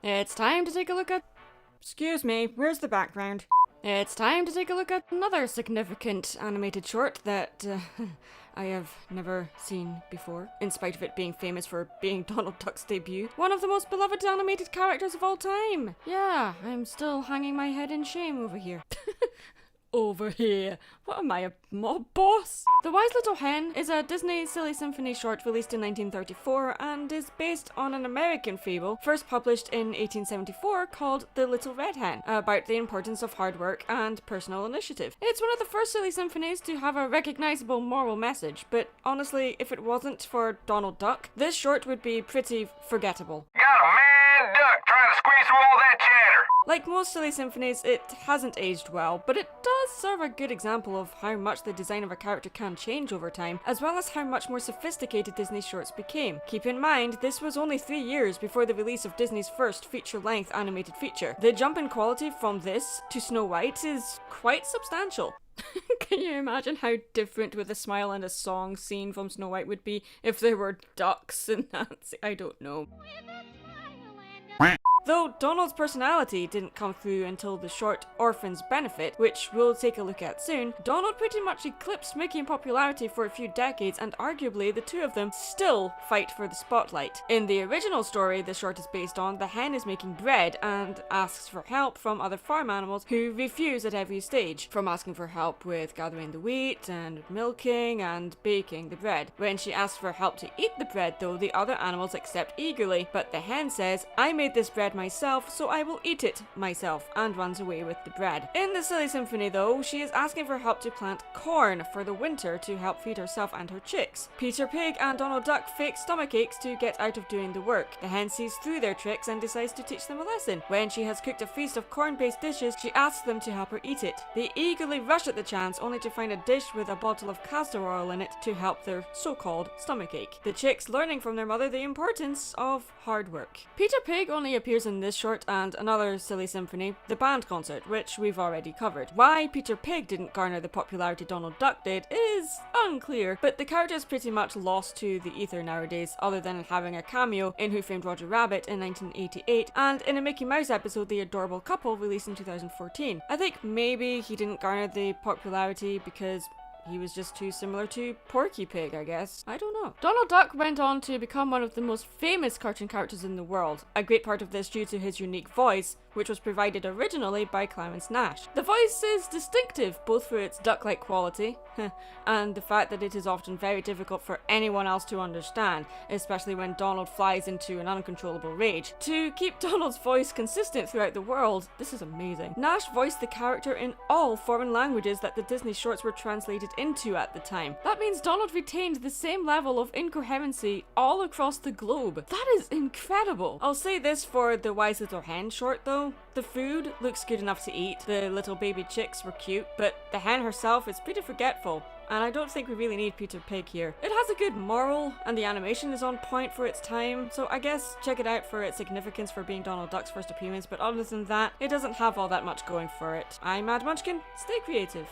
It's time to take a look at... Excuse me, where's the background? It's time to take a look at another significant animated short that I have never seen before, in spite of it being famous for being Donald Duck's debut. One of the most beloved animated characters of all time. Yeah, I'm still hanging my head in shame over here. Over here. What am I, a mob boss? The Wise Little Hen is a Disney silly symphony short released in 1934 and is based on an American fable first published in 1874 called The Little Red Hen, about the importance of hard work and personal initiative. It's one of the first silly symphonies to have a recognizable moral message, but honestly, if it wasn't for Donald Duck, this short would be pretty forgettable. Got a mad duck trying to squeeze through all that chatter. Like most silly symphonies, it hasn't aged well, but it does serve a good example of how much the design of a character can change over time, as well as how much more sophisticated Disney shorts became. Keep in mind, this was only 3 years before the release of Disney's first feature-length animated feature. The jump in quality from this to Snow White is quite substantial. Can you imagine how different With a Smile and a Song scene from Snow White would be if there were ducks in that? I don't know. Though Donald's personality didn't come through until the short Orphan's Benefit, which we'll take a look at soon, Donald pretty much eclipsed Mickey in popularity for a few decades, and arguably the two of them still fight for the spotlight. In the original story the short is based on, the hen is making bread and asks for help from other farm animals who refuse at every stage, from asking for help with gathering the wheat and milking and baking the bread. When she asks for help to eat the bread though, the other animals accept eagerly, but the hen says, "I made this bread myself, so I will eat it myself," and runs away with the bread. In the silly symphony though, she is asking for help to plant corn for the winter to help feed herself and her chicks. Peter Pig and Donald Duck fake stomach aches to get out of doing the work. The hen sees through their tricks and decides to teach them a lesson. When she has cooked a feast of corn-based dishes, she asks them to help her eat it. They eagerly rush at the chance, only to find a dish with a bottle of castor oil in it to help their so-called stomach ache. The chicks learning from their mother the importance of hard work. Peter Pig only appears in this short and another silly symphony, The Band Concert, which we've already covered. Why Peter Pig didn't garner the popularity Donald Duck did is unclear, but the character is pretty much lost to the ether nowadays, other than having a cameo in Who Framed Roger Rabbit in 1988 and in a Mickey Mouse episode The Adorable Couple released in 2014. I think maybe he didn't garner the popularity because he was just too similar to Porky Pig, I guess. I don't know. Donald Duck went on to become one of the most famous cartoon characters in the world, a great part of this due to his unique voice, which was provided originally by Clarence Nash. The voice is distinctive, both for its duck-like quality, and the fact that it is often very difficult for anyone else to understand, especially when Donald flies into an uncontrollable rage. To keep Donald's voice consistent throughout the world, this is amazing. Nash voiced the character in all foreign languages that the Disney shorts were translated into at the time. That means Donald retained the same level of incoherency all across the globe. That is incredible. I'll say this for the Wise Little Hen short though. The food looks good enough to eat, the little baby chicks were cute, but the hen herself is pretty forgetful, and I don't think we really need Peter Pig here. It has a good moral, and the animation is on point for its time, so I guess check it out for its significance for being Donald Duck's first appearance, but other than that, it doesn't have all that much going for it. I'm Mad Munchkin, stay creative.